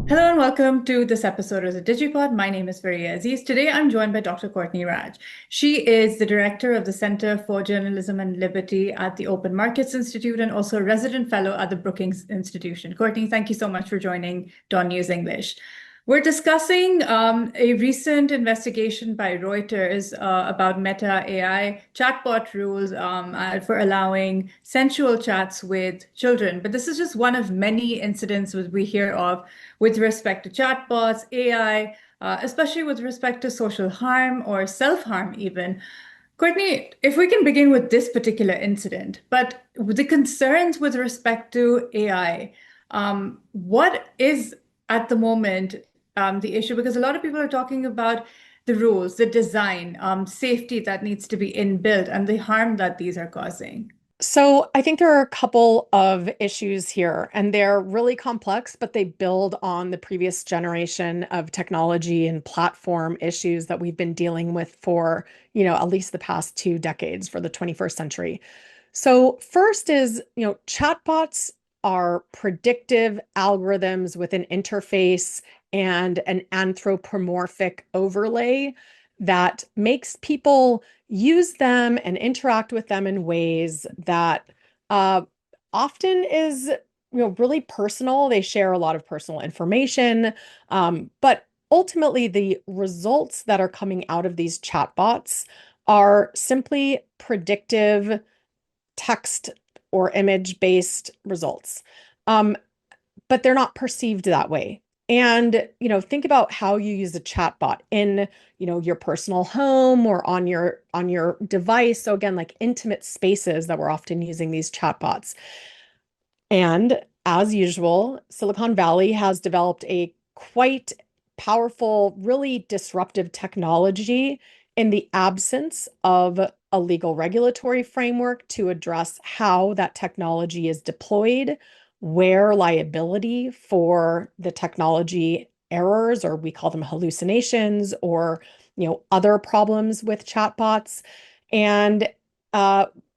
Hello and welcome to this episode of the DigiPod. My name is Farieha Aziz. Today I'm joined by Dr. Courtney Radsch. She is the director of the Center for Journalism and Liberty at the Open Markets Institute and also a resident fellow at the Brookings Institution. Courtney, thank you so much for joining DawnNews English. We're discussing a recent investigation by Reuters about Meta AI chatbot rules for allowing sensual chats with children. But this is just one of many incidents that we hear of with respect to chatbots, AI, especially with respect to social harm or self-harm even. Courtney, if we can begin with this particular incident, but the concerns with respect to AI, what is at the moment the issue? Because a lot of people are talking about the rules, the design, safety that needs to be inbuilt, and the harm that these are causing. So I think there are a couple of issues here, and they're really complex, but they build on the previous generation of technology and platform issues that we've been dealing with for, at least the past 2 decades for the 21st century. So first is, chatbots are predictive algorithms with an interface and an anthropomorphic overlay that makes people use them and interact with them in ways that often is really personal. They share a lot of personal information, but ultimately the results that are coming out of these chatbots are simply predictive text or image-based results. Um, but they're not perceived that way. And, think about how you use a chatbot in, your personal home or on your device. So again, like intimate spaces that we're often using these chatbots. And as usual, Silicon Valley has developed a quite powerful, really disruptive technology in the absence of a legal regulatory framework to address how that technology is deployed, where liability for the technology errors, or we call them hallucinations, or other problems with chatbots, and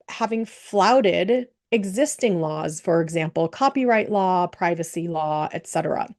having flouted existing laws, for example, copyright law, privacy law, etc.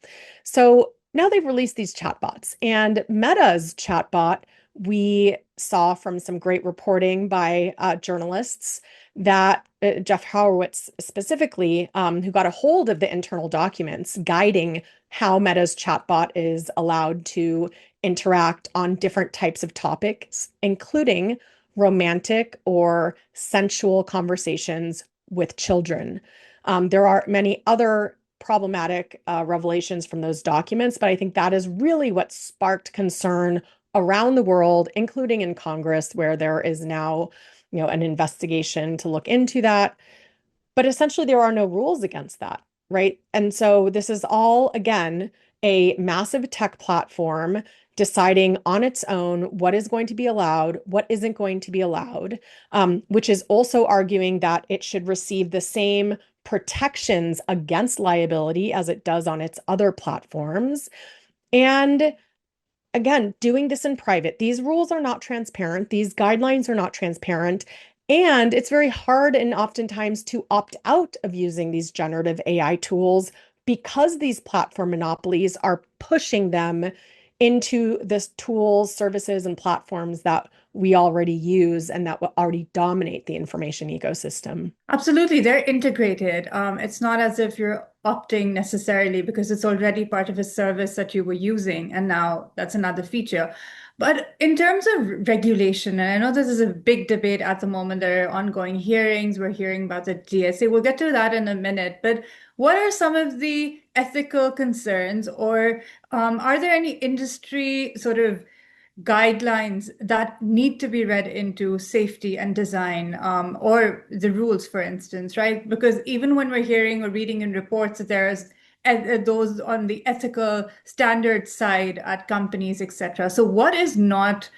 So now they've released these chatbots, and Meta's chatbot, we saw from some great reporting by journalists that Jeff Horowitz specifically, who got a hold of the internal documents guiding how Meta's chatbot is allowed to interact on different types of topics, including romantic or sensual conversations with children. There are many other problematic revelations from those documents, but I think that is really what sparked concern around the world, including in Congress, where there is now, an investigation to look into that. But essentially, there are no rules against that, right? And so this is all, again, a massive tech platform deciding on its own what is going to be allowed, what isn't going to be allowed, which is also arguing that it should receive the same protections against liability as it does on its other platforms. And again, doing this in private. These rules are not transparent. These guidelines are not transparent. And it's very hard and oftentimes to opt out of using these generative AI tools because these platform monopolies are pushing them into the tools, services, and platforms that we already use and that will already dominate the information ecosystem. Absolutely, they're integrated. It's not as if you're opting necessarily because it's already part of a service that you were using, and now that's another feature. But in terms of regulation, and I know this is a big debate at the moment, there are ongoing hearings. We're hearing about the DSA. We'll get to that in a minute. But what are some of the ethical concerns, or are there any industry sort of guidelines that need to be read into safety and design, or the rules, for instance, right? Because even when we're hearing or reading in reports that there's those on the ethical standard side at companies, etc. So what is not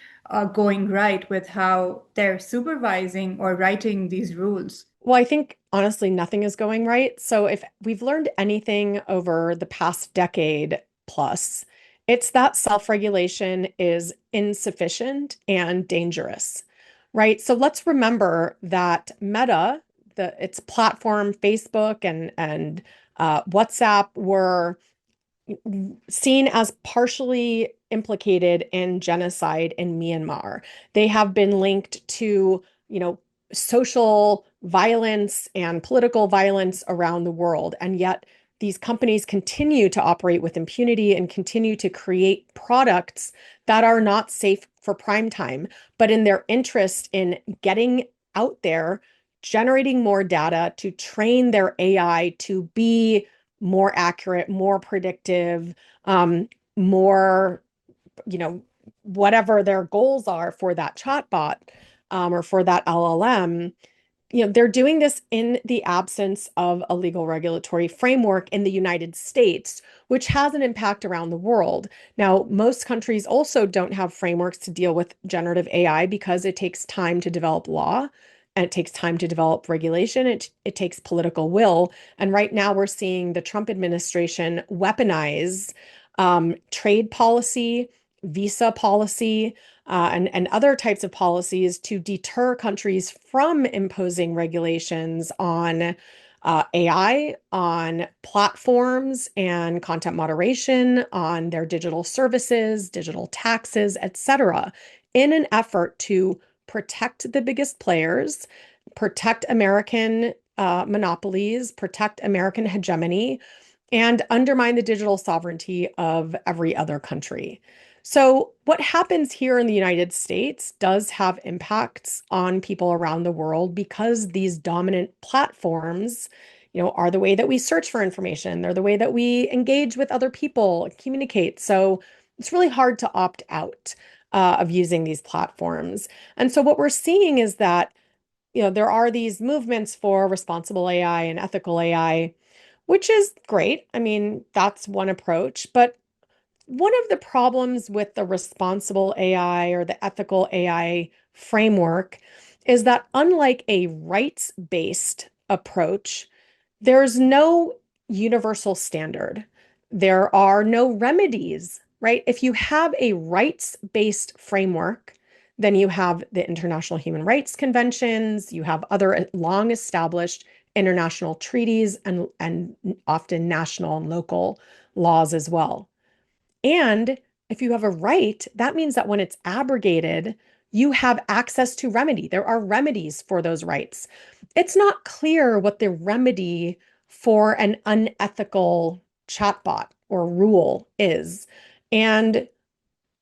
going right with how they're supervising or writing these rules? Well, I think honestly, nothing is going right. So if we've learned anything over the past decade plus, it's that self-regulation is insufficient and dangerous, right? So let's remember that Meta, its platform, Facebook and WhatsApp were seen as partially implicated in genocide in Myanmar. They have been linked to, social violence and political violence around the world. And yet these companies continue to operate with impunity and continue to create products that are not safe for prime time, but in their interest in getting out there, generating more data to train their AI to be more accurate, more predictive, more, you know, whatever their goals are for that chatbot, or for that LLM. They're doing this in the absence of a legal regulatory framework in the United States, which has an impact around the world. Now, most countries also don't have frameworks to deal with generative AI because it takes time to develop law and it takes time to develop regulation. It takes political will. And right now, we're seeing the Trump administration weaponize trade policy, visa policy, and other types of policies to deter countries from imposing regulations on AI, on platforms and content moderation, on their digital services, digital taxes, etc., in an effort to protect the biggest players, protect American monopolies, protect American hegemony, and undermine the digital sovereignty of every other country. So, what happens here in the United States does have impacts on people around the world because these dominant platforms, are the way that we search for information. They're the way that we engage with other people, communicate. So, it's really hard to opt out of using these platforms. And so, what we're seeing is that, there are these movements for responsible AI and ethical AI, which is great. I mean, that's one approach. But one of the problems with the responsible AI or the ethical AI framework is that unlike a rights-based approach, there's no universal standard. There are no remedies, right? If you have a rights-based framework, then you have the International Human Rights Conventions, you have other long established international treaties and often national and local laws as well. And if you have a right, that means that when it's abrogated, you have access to remedy. There are remedies for those rights. It's not clear what the remedy for an unethical chatbot or rule is. And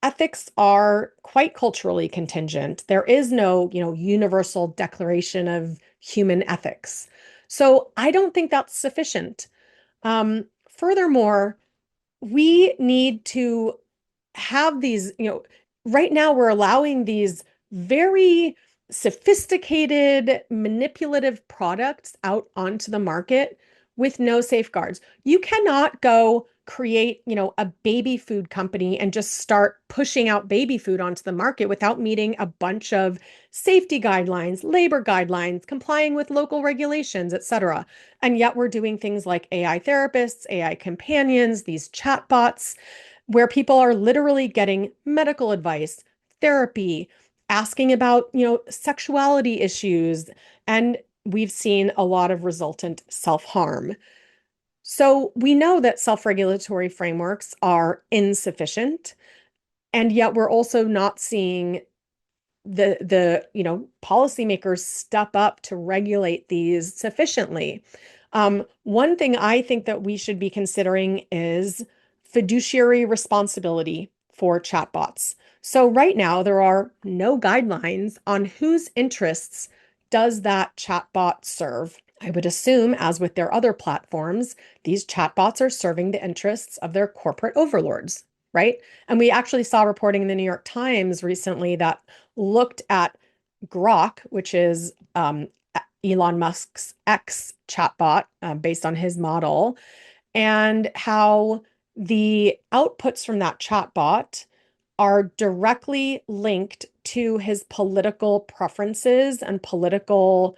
ethics are quite culturally contingent. There is no, universal declaration of human ethics. So I don't think that's sufficient. Furthermore, we need to have these, right now we're allowing these very sophisticated, manipulative products out onto the market with no safeguards. You cannot go create, a baby food company and just start pushing out baby food onto the market without meeting a bunch of safety guidelines, labor guidelines, complying with local regulations, etc. And yet we're doing things like AI therapists, AI companions, these chatbots, where people are literally getting medical advice, therapy, asking about, sexuality issues, and we've seen a lot of resultant self-harm. So we know that self-regulatory frameworks are insufficient, and yet we're also not seeing the policymakers step up to regulate these sufficiently. One thing I think that we should be considering is fiduciary responsibility for chatbots. So right now there are no guidelines on whose interests does that chatbot serve. I would assume, as with their other platforms, these chatbots are serving the interests of their corporate overlords, right? And we actually saw reporting in the New York Times recently that looked at Grok, which is Elon Musk's X chatbot based on his model, and how the outputs from that chatbot are directly linked to his political preferences and political,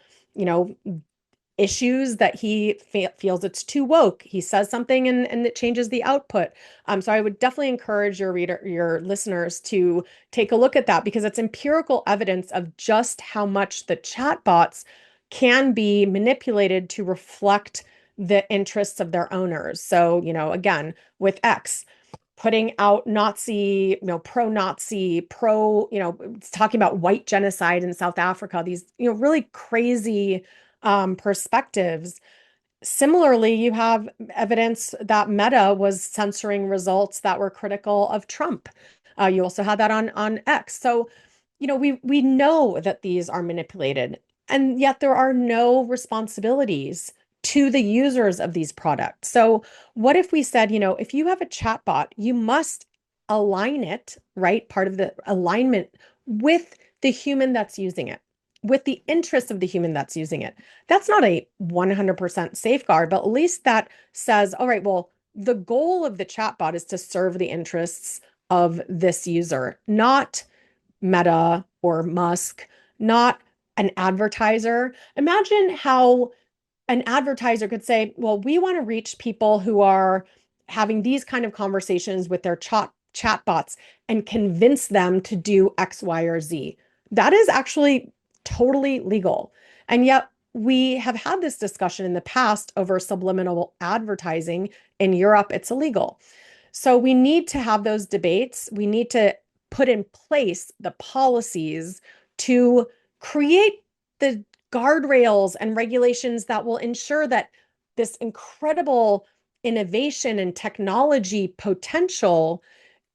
issues that he feels it's too woke. He says something and it changes the output. So I would definitely encourage your listeners to take a look at that because it's empirical evidence of just how much the chatbots can be manipulated to reflect the interests of their owners. So, again, with X, putting out Nazi, pro-Nazi, talking about white genocide in South Africa, these, really crazy perspectives. Similarly, you have evidence that Meta was censoring results that were critical of Trump. You also had that on X. So, we know that these are manipulated, and yet there are no responsibilities to the users of these products. So, what if we said, if you have a chatbot, you must align it, right? Part of the alignment with the human that's using it, with the interest of the human that's using it. That's not a 100% safeguard, but at least that says, all right, well, the goal of the chatbot is to serve the interests of this user, not Meta or Musk, not an advertiser. Imagine how an advertiser could say, well, we want to reach people who are having these kind of conversations with their chatbots and convince them to do X, Y, or Z. That is actually totally legal. And yet we have had this discussion in the past over subliminal advertising. In Europe, it's illegal. So we need to have those debates. We need to put in place the policies to create the guardrails and regulations that will ensure that this incredible innovation and technology potential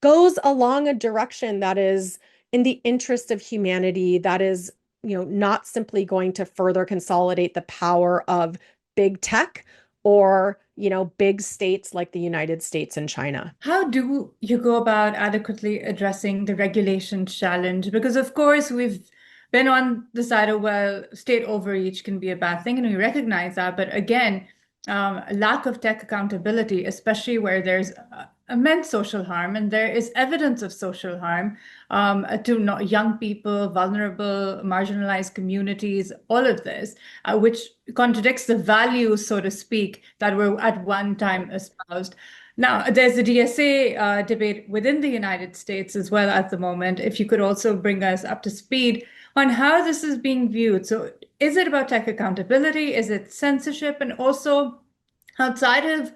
goes along a direction that is in the interest of humanity, that is, not simply going to further consolidate the power of big tech or, big states like the United States and China. How do you go about adequately addressing the regulation challenge? Because, of course, we've been on the side of, well, state overreach can be a bad thing, and we recognize that. But again, lack of tech accountability, especially where there's immense social harm and there is evidence of social harm to young people, vulnerable, marginalized communities, all of this, which contradicts the values, so to speak, that were at one time espoused. Now, there's a DSA debate within the United States as well at the moment. If you could also bring us up to speed on how this is being viewed. So, is it about tech accountability? Is it censorship? And also, outside of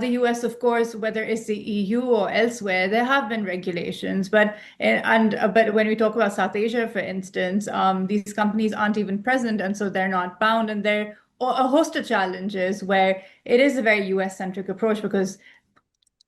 the US, of course, whether it's the EU or elsewhere, there have been regulations. But when we talk about South Asia, for instance, these companies aren't even present, and so they're not bound. And there are a host of challenges where it is a very US-centric approach because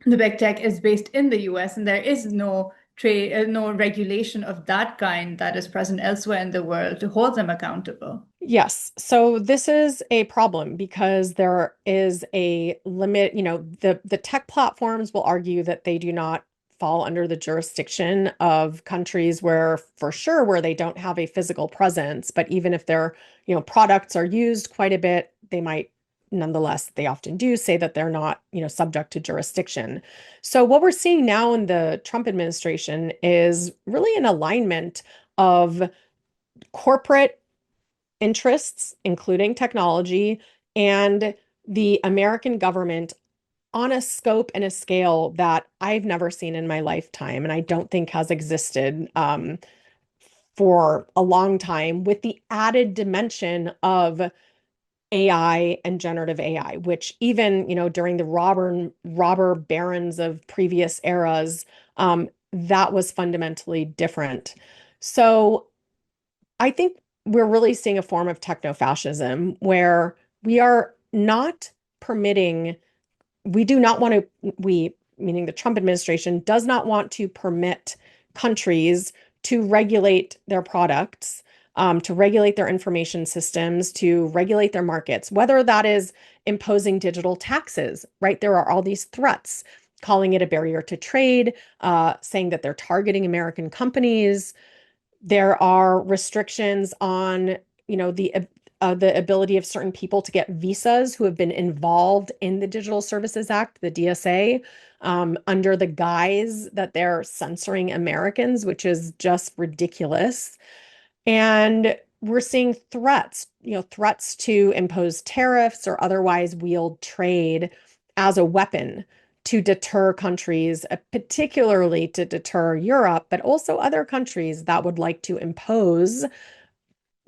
the big tech is based in the US, and there is no trade, no regulation of that kind that is present elsewhere in the world to hold them accountable. Yes. So this is a problem because there is a limit. The tech platforms will argue that they do not fall under the jurisdiction of countries where, for sure, where they don't have a physical presence. But even if their, products are used quite a bit, they might nonetheless, they often do say that they're not, subject to jurisdiction. So what we're seeing now in the Trump administration is really an alignment of corporate interests, including technology, and the American government on a scope and a scale that I've never seen in my lifetime, and I don't think has existed for a long time, with the added dimension of AI and generative AI, which even, during the robber barons of previous eras, that was fundamentally different. So I think we're really seeing a form of technofascism where we are not permitting, we do not want to, we, meaning the Trump administration, does not want to permit countries to regulate their products, to regulate their information systems, to regulate their markets, whether that is imposing digital taxes, right? There are all these threats, calling it a barrier to trade, saying that they're targeting American companies. There are restrictions on, the ability of certain people to get visas who have been involved in the Digital Services Act, the DSA, under the guise that they're censoring Americans, which is just ridiculous. And we're seeing threats, threats to impose tariffs or otherwise wield trade as a weapon to deter countries, particularly to deter Europe, but also other countries that would like to impose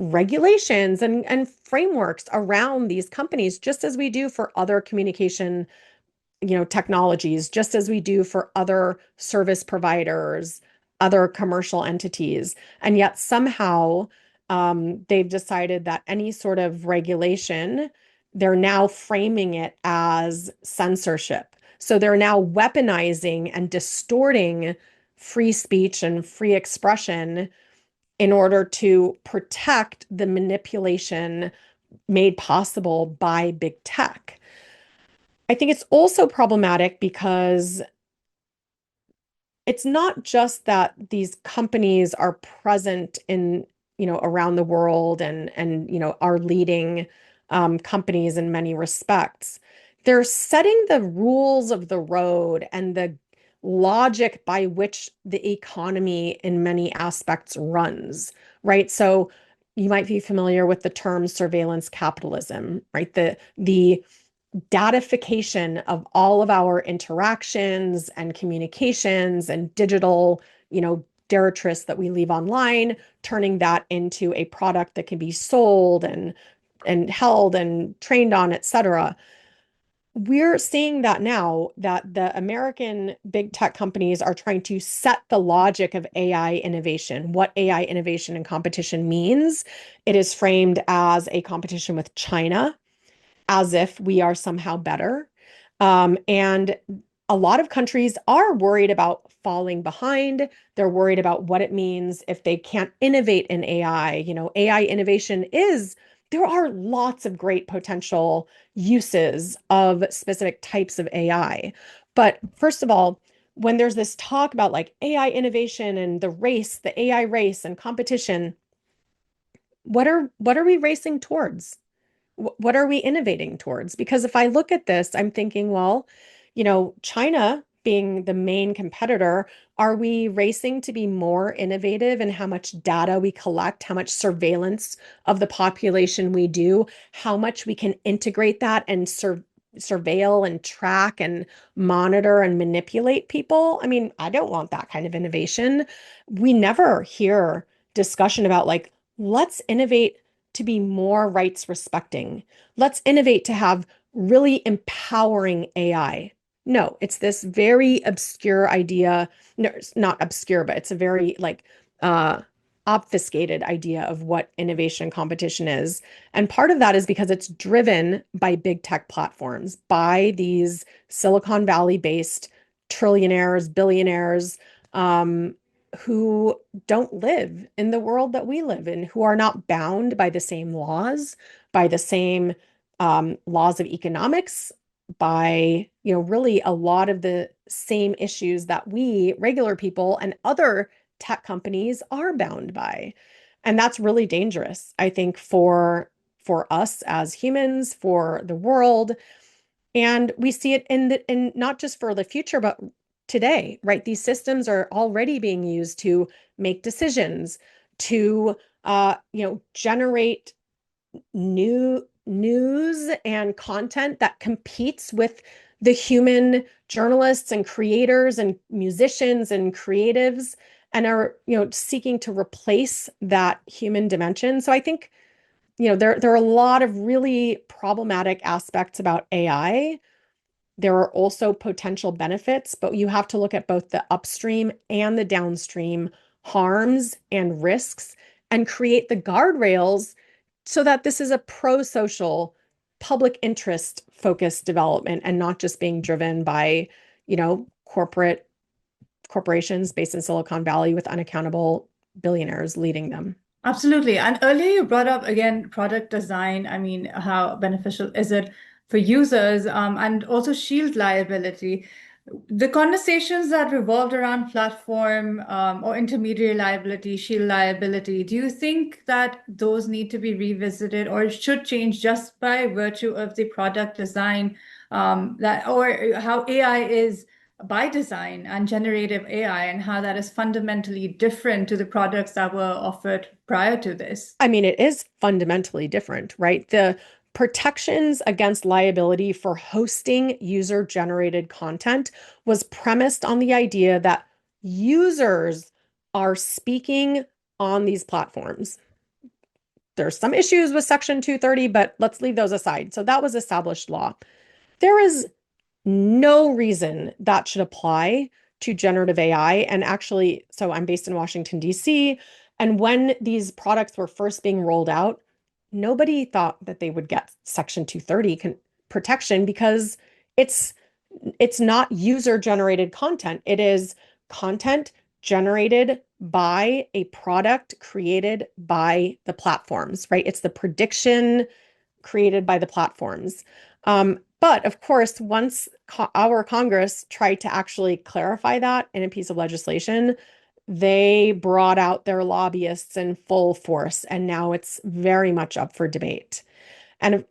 regulations and frameworks around these companies, just as we do for other communication, technologies, just as we do for other service providers, other commercial entities. And yet somehow they've decided that any sort of regulation, they're now framing it as censorship. So they're now weaponizing and distorting free speech and free expression in order to protect the manipulation made possible by big tech. I think it's also problematic because it's not just that these companies are present in, around the world and are leading companies in many respects. They're setting the rules of the road and the logic by which the economy in many aspects runs, right? So you might be familiar with the term surveillance capitalism, right? The datification of all of our interactions and communications and digital, detritus that we leave online, turning that into a product that can be sold and held and trained on, et cetera. We're seeing that now that the American big tech companies are trying to set the logic of AI innovation, what AI innovation and competition means. It is framed as a competition with China, as if we are somehow better. And a lot of countries are worried about falling behind. They're worried about what it means if they can't innovate in AI. AI innovation there are lots of great potential uses of specific types of AI. But first of all, when there's this talk about like AI innovation and the AI race and competition, what are we racing towards? What are we innovating towards? Because if I look at this, I'm thinking, well, China being the main competitor, are we racing to be more innovative in how much data we collect, how much surveillance of the population we do, how much we can integrate that and surveil and track and monitor and manipulate people? I mean, I don't want that kind of innovation. We never hear discussion about like, let's innovate to be more rights respecting. Let's innovate to have really empowering AI. No, it's this very obscure idea. No, it's not obscure, but it's a very like obfuscated idea of what innovation competition is. And part of that is because it's driven by big tech platforms, by these Silicon Valley based trillionaires, billionaires, who don't live in the world that we live in, who are not bound by the same laws, by the same laws of economics, by, really a lot of the same issues that we regular people and other tech companies are bound by. And that's really dangerous, I think, for us as humans, for the world. And we see it in not just for the future, but today, right? These systems are already being used to make decisions, to generate new news and content that competes with the human journalists and creators and musicians and creatives and are, seeking to replace that human dimension. So I think, there are a lot of really problematic aspects about AI. There are also potential benefits, but you have to look at both the upstream and the downstream harms and risks and create the guardrails so that this is a pro-social, public interest focused development and not just being driven by, corporations based in Silicon Valley with unaccountable billionaires leading them. Absolutely. And earlier you brought up again product design. I mean, how beneficial is it for users, and also shield liability? The conversations that revolved around platform or intermediary liability, shield liability, do you think that those need to be revisited or should change just by virtue of the product design, that or how AI is by design and generative AI and how that is fundamentally different to the products that were offered prior to this? I mean, it is fundamentally different, right? The protections against liability for hosting user-generated content was premised on the idea that users are speaking on these platforms. there's some issues with Section 230, but let's leave those aside. So that was established law. There is no reason that should apply to generative AI. And actually, so I'm based in Washington, D.C., and when these products were first being rolled out, nobody thought that they would get Section 230 protection because it's it's not user-generated content. It is content generated by a product created by the platforms, right? It's the prediction created by the platforms. But of course, once our Congress tried to actually clarify that in a piece of legislation, they brought out their lobbyists in full force, and now it's very much up for debate. And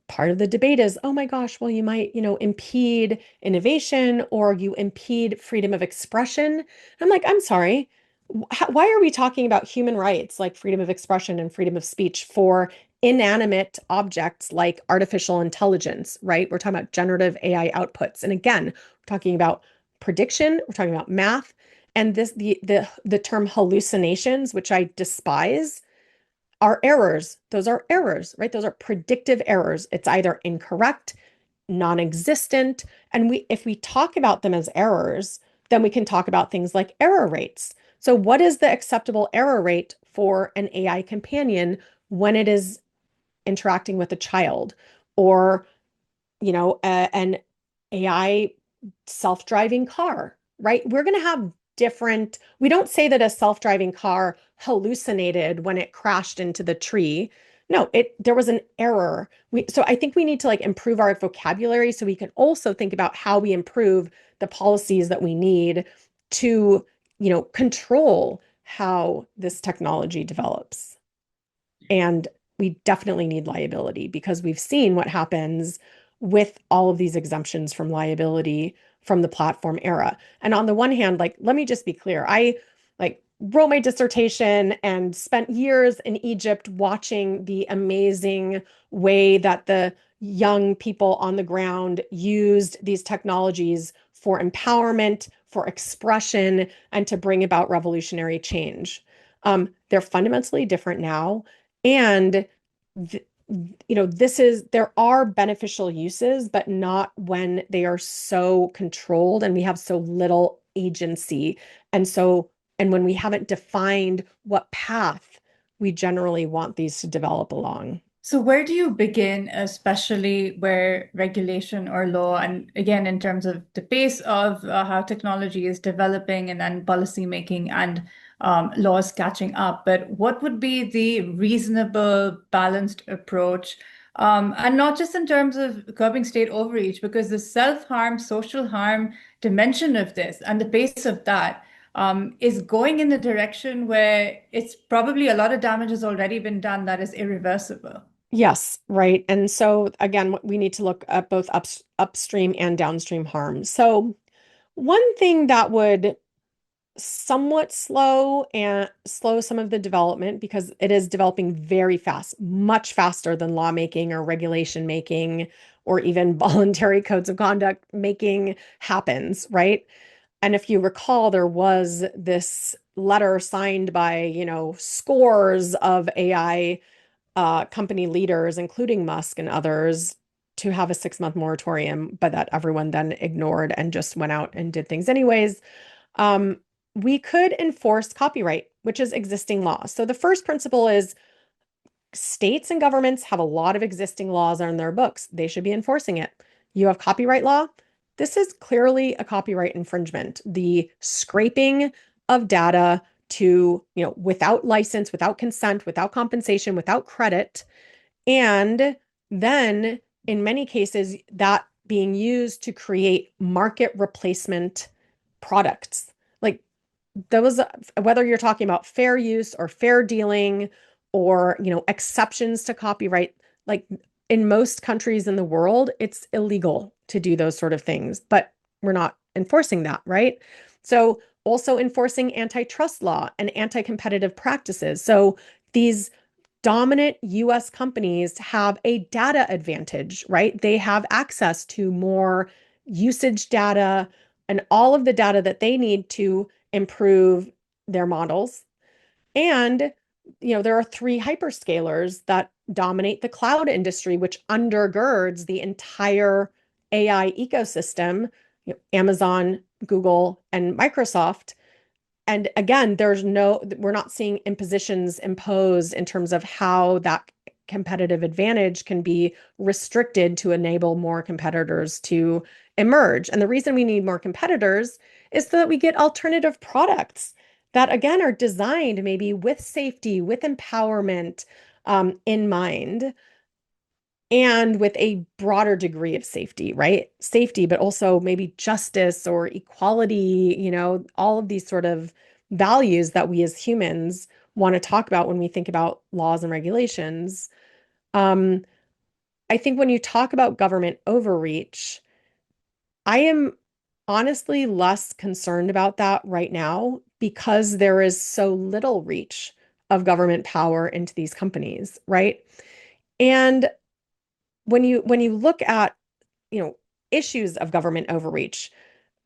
part of the debate is, oh my gosh, well, you might, impede innovation or you impede freedom of expression. I'm like, I'm sorry. Why are we talking about human rights like freedom of expression and freedom of speech for inanimate objects like artificial intelligence, right? We're talking about generative AI outputs. And again, we're talking about prediction, we're talking about math, and the term hallucinations, which I despise, are errors. Those are errors, right? Those are predictive errors. It's either incorrect, non-existent, and if we talk about them as errors, then we can talk about things like error rates. So what is the acceptable error rate for an AI companion when it is interacting with a child, or an AI self-driving car, right? We're going to have different, we don't say that a self-driving car hallucinated when it crashed into the tree. No, there was an error. So I think we need to improve our vocabulary so we can also think about how we improve the policies that we need to, control how this technology develops. And we definitely need liability because we've seen what happens with all of these exemptions from liability from the platform era. And on the one hand, let me just be clear. I wrote my dissertation and spent years in Egypt watching the amazing way that the young people on the ground used these technologies for empowerment, for expression, and to bring about revolutionary change. They're fundamentally different now. And there are beneficial uses, but not when they are so controlled and we have so little agency. And when we haven't defined what path we generally want these to develop along. So where do you begin, especially where regulation or law, and again, in terms of the pace of how technology is developing and then policy making and laws catching up, but what would be the reasonable, balanced approach? And not just in terms of curbing state overreach, because the self-harm, social harm dimension of this and the pace of that is going in the direction where it's probably a lot of damage has already been done that is irreversible. Yes, right. And so again, we need to look at both upstream and downstream harm. So one thing that would somewhat slow some of the development, because it is developing very fast, much faster than lawmaking or regulation making or even voluntary codes of conduct making happens, right? And if you recall, there was this letter signed by, scores of AI company leaders, including Musk and others, to have a 6-month moratorium, but that everyone then ignored and just went out and did things anyways. We could enforce copyright, which is existing law. So the first principle is states and governments have a lot of existing laws on their books. They should be enforcing it. You have copyright law. This is clearly a copyright infringement. The scraping of data to, without license, without consent, without compensation, without credit. And then in many cases, that being used to create market replacement products. Like those, whether you're talking about fair use or fair dealing or, exceptions to copyright, like in most countries in the world, it's illegal to do those sort of things, but we're not enforcing that, right? So also enforcing antitrust law and anti-competitive practices. So these dominant US companies have a data advantage, right? They have access to more usage data and all of the data that they need to improve their models. And there are three hyperscalers that dominate the cloud industry, which undergirds the entire AI ecosystem, Amazon, Google, and Microsoft. And again, we're not seeing impositions imposed in terms of how that competitive advantage can be restricted to enable more competitors to emerge. And the reason we need more competitors is so that we get alternative products that, again, are designed maybe with safety, with empowerment in mind, and with a broader degree of safety, right? Safety, but also maybe justice or equality, all of these sort of values that we as humans want to talk about when we think about laws and regulations. Um, I think when you talk about government overreach, I am honestly less concerned about that right now because there is so little reach of government power into these companies, right? And when you look at, you know, issues of government overreach,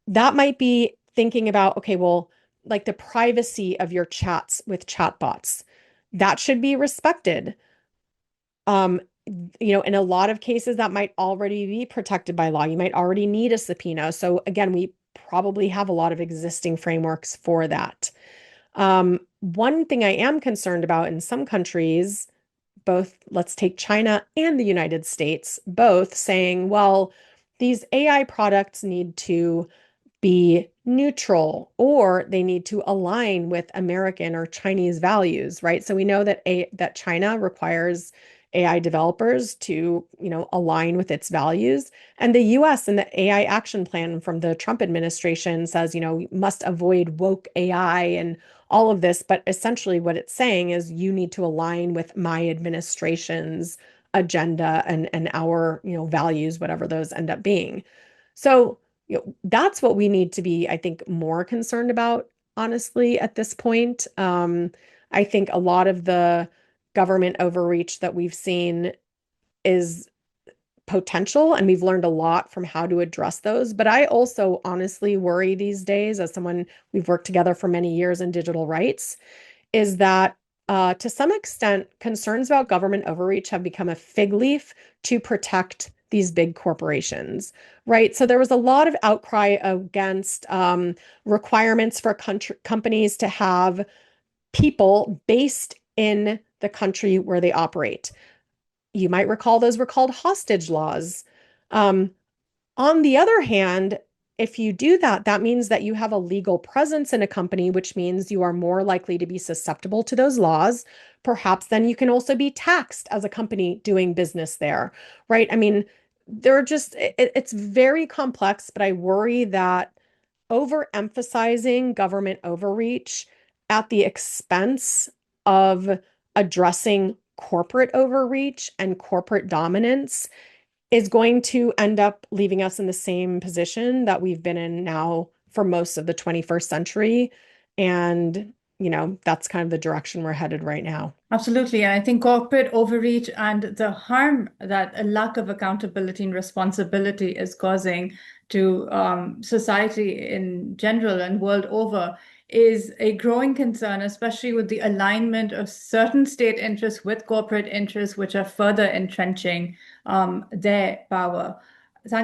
that might be thinking about, okay, well, like the privacy of your chats with chatbots, that should be respected. Um, in a lot of cases, that might already be protected by law. You might already need a subpoena. So again, we probably have a lot of existing frameworks for that. One thing I am concerned about in some countries, both, let's take China and the United States, both saying, well, these AI products need to be neutral or they need to align with American or Chinese values, right? So we know that China requires AI developers to, align with its values. And the US and the AI action plan from the Trump administration says, we must avoid woke AI and all of this. But essentially what it's saying is you need to align with my administration's agenda and our, values, whatever those end up being. So that's what we need to be, I think, more concerned about, honestly, at this point. I think a lot of the government overreach that we've seen is potential, and we've learned a lot from how to address those. But I also honestly worry these days, as someone we've worked together for many years in digital rights, is that to some extent, concerns about government overreach have become a fig leaf to protect these big corporations, right? So there was a lot of outcry against requirements for companies to have people based in the country where they operate. You might recall those were called hostage laws. Um, on the other hand, if you do that, that means that you have a legal presence in a company, which means you are more likely to be susceptible to those laws. Perhaps then you can also be taxed as a company doing business there, right? I mean, it's very complex, but I worry that overemphasizing government overreach at the expense of addressing corporate overreach and corporate dominance is going to end up leaving us in the same position that we've been in now for most of the 21st century. And, that's kind of the direction we're headed right now. Absolutely. And I think corporate overreach and the harm that a lack of accountability and responsibility is causing to society in general and world over is a growing concern, especially with the alignment of certain state interests with corporate interests, which are further entrenching their power.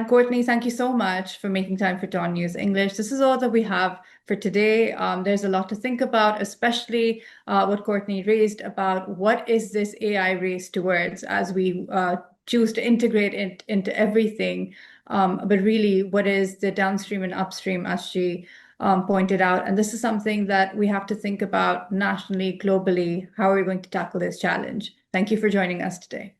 Courtney, thank you so much for making time for DawnNews English. This is all that we have for today. There's a lot to think about, especially what Courtney raised about what is this AI race towards as we choose to integrate it into everything. But really, what is the downstream and upstream, as she pointed out. And this is something that we have to think about nationally, globally. How are we going to tackle this challenge? Thank you for joining us today.